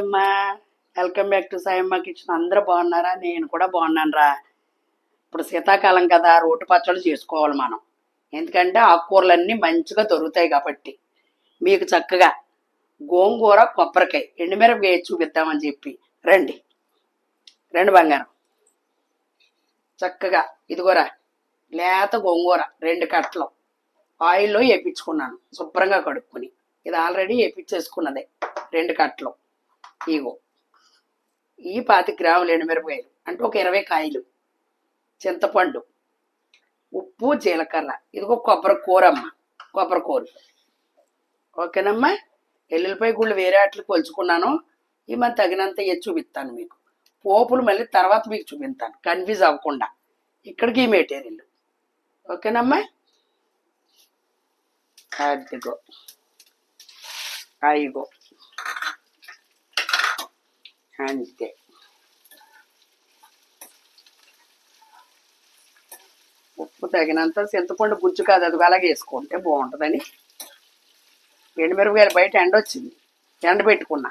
అమ్మా, welcome back to Sayamma kitchen. అందరూ బాగున్నారా? నేను కూడా బాగున్నాను రా. ఇప్పుడు శీతాకాలం కదా, రోటి పచ్చళ్ళు చేసుకోవాలి మనం. ఎందుకంటే ఆకుకూరలన్నీ మంచిగా దొరుకుతాయి కాబట్టి. మీకు చక్కగా గోంగూర, కొబ్బరికాయ, ఎండుమిరపకాయ చూపిద్దామని చెప్పి రండి. రండి బంగారం. చక్కగా ఇదిగోరా, లేత గోంగూర 2 కట్టలు ఆయిల్లో వేపించుకున్నాను, శుభ్రంగా కడుక్కుని. ఇది ఆల్రెడీ వేపించేసుకున్నదే 2 కట్టలు. ఇగో ఈ 25 గ్రాములు ఎండుమిరపకాయలు, అంటే ఒక 20 కాయలు, చింతపండు, ఉప్పు, జీలకర్ర, ఇదిగో కొబ్బరి కూర అమ్మ, కొబ్బరి కూర. ఓకేనమ్మా. ఎల్లుల్లిపాయ గుళ్ళు వేరే వాటికి కొలుచుకున్నాను. ఈ మన తగినంత ఎత్తి చూపిస్తాను మీకు. పోపులు మళ్ళీ తర్వాత మీకు చూపిస్తాను, కన్ఫ్యూజ్ అవ్వకుండా. ఇక్కడికి ఈ మెటీరియల్. ఓకేనమ్మా. అదిగో అయిగో అంతే. ఉప్పు తగినంత, చింతపండు గుజ్జు కాదు, అది అలాగే వేసుకుంటే బాగుంటుందని. ఎండుమిరపకాయలు బయట ఎండ వచ్చింది, ఎండ పెట్టుకున్నా.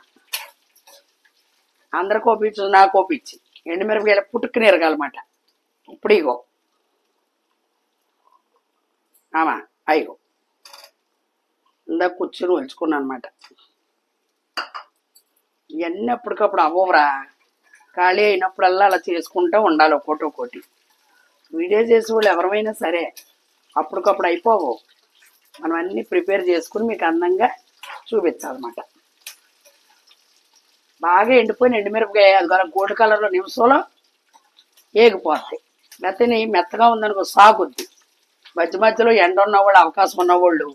అందరు కోపించు, నాకు కోపించి. ఎండుమిరపకాయలు పుట్టుకుని ఎరగాలన్నమాట. ఇప్పుడు ఇగో ఆమా అయిగో ఇందాక కూర్చుని ఒలుచుకున్నాను అనమాట. ఇవన్నీ అప్పటికప్పుడు అవ్వరా, ఖాళీ అయినప్పుడల్లా అలా చేసుకుంటూ ఉండాలి ఒక్కోటి. వీడియో చేసే వాళ్ళు ఎవరైనా సరే అప్పటికప్పుడు అయిపోవు. మనం అన్నీ ప్రిపేర్ చేసుకుని మీకు అందంగా చూపించాలన్నమాట. బాగా ఎండిపోయిన ఎండుమిరపకాయ అది గోల్డ్ కలర్లో నిమిషంలో ఏగిపోతాయి. మెత్తగా ఉందనుకో సాగుద్ది. మధ్యలో ఎండ ఉన్నవాళ్ళు, అవకాశం ఉన్నవాళ్ళు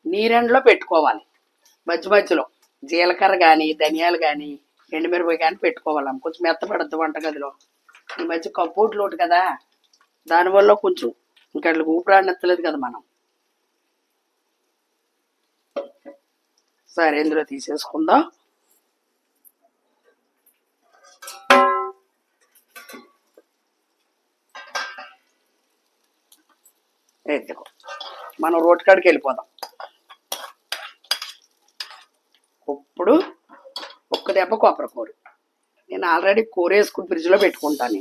నీరెండలో పెట్టుకోవాలి. మధ్యలో జీలకర్ర కానీ, ధనియాలు కానీ, ఎండుమిరపకాయ కానీ పెట్టుకోవాలి. కొంచెం మెత్తపడద్దు వంటగదిలో. ఈ మధ్య కంపోర్ట్ లోటు కదా, దానివల్ల కొంచెం ఇంకా ఊపిరాడనెత్తలేదు కదా మనం. సరే, ఇందులో తీసేసుకుందాం. ఎత్తుకో, మనం రోటి కాడికి వెళ్ళిపోదాం. ఇప్పుడు ఒక్క దెబ్బ కొబ్బరి కూర. నేను ఆల్రెడీ కూర వేసుకుని ఫ్రిడ్జ్లో పెట్టుకుంటాను.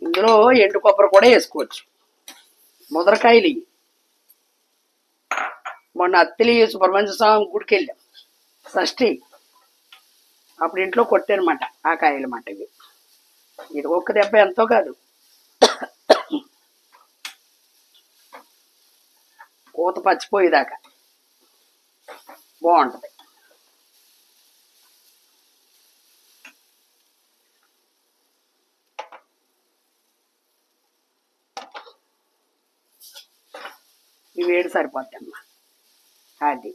ఇందులో ఎండు కొబ్బరి కూడా వేసుకోవచ్చు. ముదరకాయలు మొన్న అత్తిలి సుబ్రహ్మణ్య స్వామి గుడికి వెళ్ళాం, షష్ఠి. అప్పుడు ఇంట్లో కొట్టానమాట ఆ కాయలు మాట. ఇది ఒక్క దెబ్బ ఎంతో కాదు, కూత పచ్చిపోయేదాకా బాగుంటుంది. ఈ వేడి సరిపోద్ది అమ్మా. అది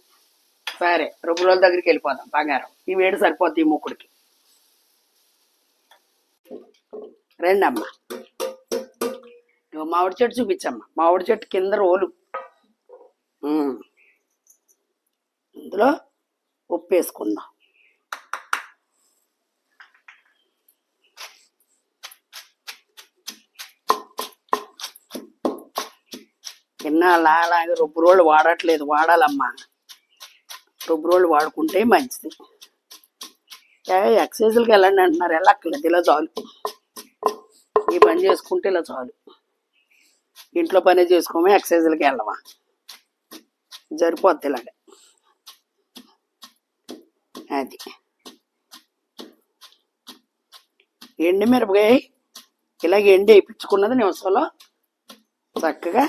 సరే, రుబ్బుల దగ్గరికి వెళ్ళిపోదాం బంగారం. ఈ వేడి సరిపోద్ది ఈ ముక్కుడికి. రండి అమ్మ. మామిడి చెట్టు చూపించమ్మా. మామిడి చెట్టు కింద రోలు, ఇందులో ఉప్పు వేసుకుందాం. అలాగే రుబ్బు రోళ్ళు వాడట్లేదు, వాడాలమ్మా. రుబ్బు రోళ్ళు వాడుకుంటే మంచిది. ఎక్సర్సైజులకి వెళ్ళండి అంటున్నారు, వెళ్ళక్కర్లేదు. ఇలా చాలు, ఈ పని చేసుకుంటే ఇలా చాలు. ఇంట్లో పని చేసుకోమే, ఎక్సర్సైజులకి వెళ్ళమా, సరిపోద్ది ఇలాగ. అది ఎండుమిరపకాయ ఇలాగ ఎండి వేయించుకున్నది నిమిషంలో చక్కగా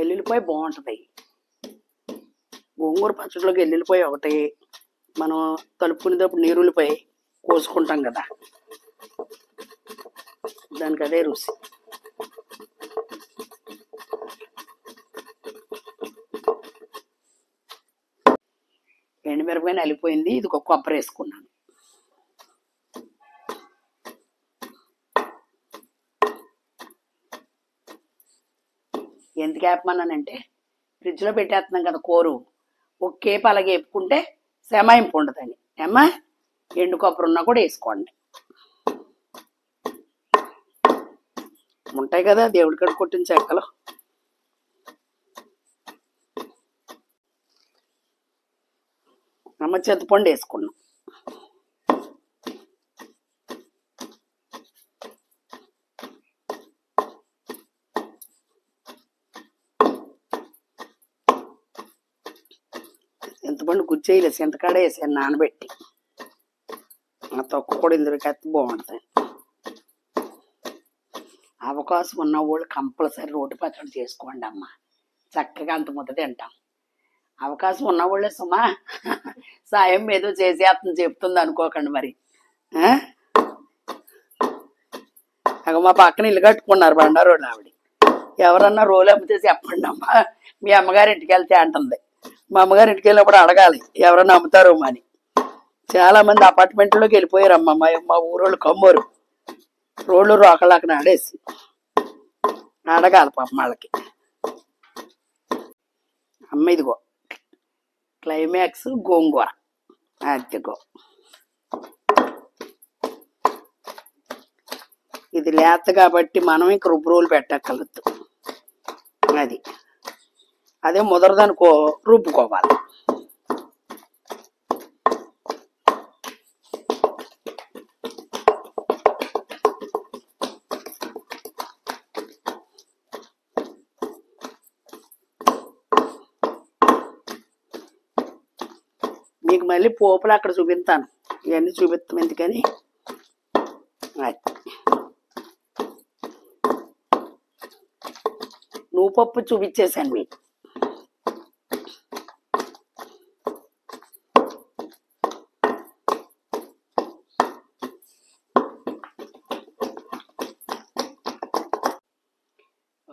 ఎల్లుల్లిపాయ బాగుంటుంది. గోంగూర పచ్చడిలోకి ఎల్లుల్లిపాయ ఒకటి, మనం కలుపుకునేటప్పుడు నీరుల్లిపాయ కోసుకుంటాం కదా, దానికి అదే రుచి. ఎండుమిరపకాయ నలిపోయింది. ఇది ఒక కొబ్బరి వేసుకున్నాను. ఎందుకు వేపమన్నానంటే ఫ్రిడ్జ్లో పెట్టేస్తున్నాం కదా కూరు, ఒక్కేపు అలాగే వేపుకుంటే శమాయింపు ఉండదని. ఏమ్మా, ఎండు కొబ్బరి ఉన్నా కూడా వేసుకోండి. ఉంటాయి కదా దేవుడి కాడ కొట్టిన చెక్కలు. అమ్మ చింతపండు వేసుకున్నాం. చింతపండు గుజ్జేయలేదు, చింతకాడ వేసాను నానబెట్టి. ఆ తొక్కు కూడా ఇందులో కత్తి బాగుంటుంది. అవకాశం ఉన్న వాళ్ళు కంపల్సరీ రోడ్డు పచ్చడి చేసుకోండి అమ్మ, చక్కగా అంత ముద్ద తింటాం. అవకాశం ఉన్నవాళ్ళే సుమా, సాయం ఏదో చేసి అతను చెప్తుంది అనుకోకండి మరి. అగ మా పక్కన ఇల్లు కట్టుకున్నారు బండారోళ్ళు ఆవిడ. ఎవరన్నా రోలు అమ్మితే చెప్పండి అమ్మ, మీ అమ్మగారింటికి వెళ్తే అంటుంది. మా అమ్మగారింటికి వెళ్ళినప్పుడు అడగాలి ఎవరన్నా అమ్ముతారో అని. చాలా మంది అపార్ట్మెంట్లోకి వెళ్ళిపోయారమ్మ. మా ఊరోళ్ళు కమ్మోరు, రోడ్లు రోకళ్ళకి నాడేసి అడగాలి పాపం వాళ్ళకి. అమ్మ ఇదిగో క్లైమాక్స్ గోంగూర. అదిగో ఇది లేత కాబట్టి మనం ఇంక రుబ్బురోలు పెట్టక్కర్లేదు. అది అదే ముదరదనుకో రుబ్బుకోవాలి. మీకు మళ్ళీ పోపులు అక్కడ చూపిస్తాను, ఇవన్నీ చూపిస్తాం ఎందుకని. నువ్వు పప్పు చూపించేశాను మీకు.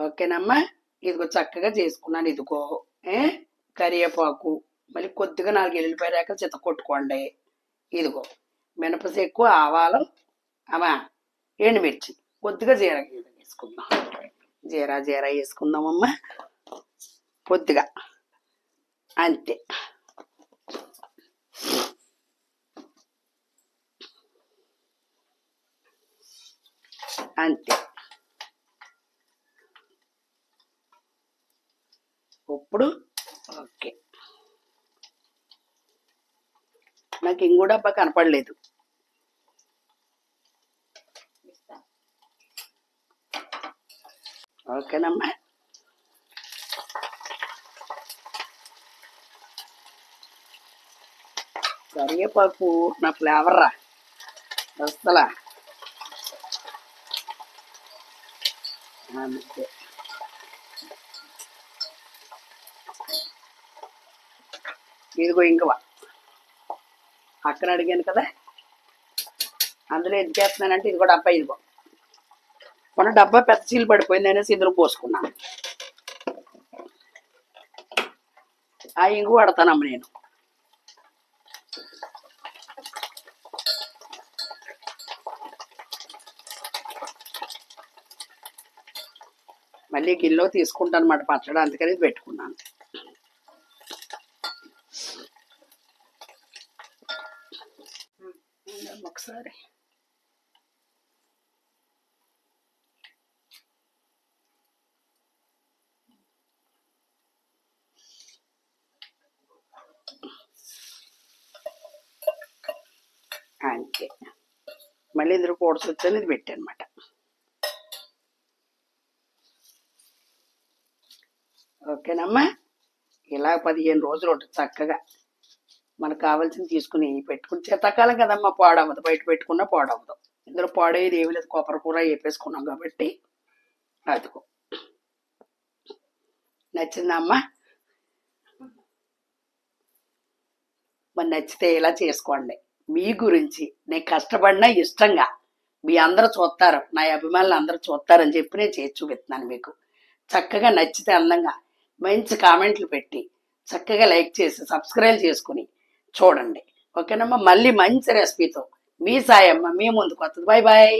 ఓకేనమ్మా, ఇదిగో చక్కగా చేసుకున్నాను. ఇదిగో కరివేపాకు, మళ్ళీ కొద్దిగా 4 ఎల్లుల్లిపాయ రేకలు చిత్త కొట్టుకోండి. ఇదిగో మినపసెక్కు, ఆవాలు, అమ్మా ఎండుమిర్చి, కొద్దిగా జీరా వేసుకుందాం. జీరా వేసుకుందామమ్మా కొద్దిగా, అంతే. అంతే. ఇప్పుడు ఓకే, నాకు ఇంకో డబ్బా కనపడలేదు. ఓకేనమ్మా, కరివేపాకు నా ఫ్లేవర్ రా వస్తలా. అంతే. ఇదిగో ఇంగువ అక్కడ అడిగాను కదా, అందులో ఎందుకు వేస్తున్నానంటే ఇదిగో డబ్బా. ఇదిగో మన డబ్బా పెద్ద చీలు పడిపోయింది అనేసి ఇందులో పోసుకున్నాను. ఆ ఇంగు పడతానమ్మ నేను. మళ్ళీ గిన్నెలో తీసుకుంటాను అన్నమాట పచ్చడి, అందుకని పెట్టుకున్నాను. ఒకసారి అంతే. మళ్ళీ ఇందులో కోడ్స్ వచ్చని ఇది పెట్టానమాట. ఓకేనమ్మా, ఇలా 15 రోజులు ఉంటుంది చక్కగా. మనకు కావాల్సింది తీసుకుని పెట్టుకుని, శీతాకాలం కదమ్మా పాడవదు, బయట పెట్టుకున్నా పాడవదు. ఇందులో పాడేది ఏమి లేదు, కొబ్బరి కూర వేపేసుకున్నాం కాబట్టి. అదిగో నచ్చిందమ్మా? మరి నచ్చితే ఇలా చేసుకోండి. మీ గురించి నేను కష్టపడినా ఇష్టంగా మీ అందరూ చూస్తారు, నా అభిమానులు అందరూ చూస్తారని చెప్పి నేను చేసి చూపిస్తున్నాను మీకు. చక్కగా నచ్చితే అందంగా మంచి కామెంట్లు పెట్టి చక్కగా లైక్ చేసి సబ్స్క్రైబ్ చేసుకుని చూడండి. ఓకేనమ్మా, మళ్ళీ మంచి రెసిపీతో మీ సాయమ్మ మీ ముందుకు వస్తుంది. Bye bye.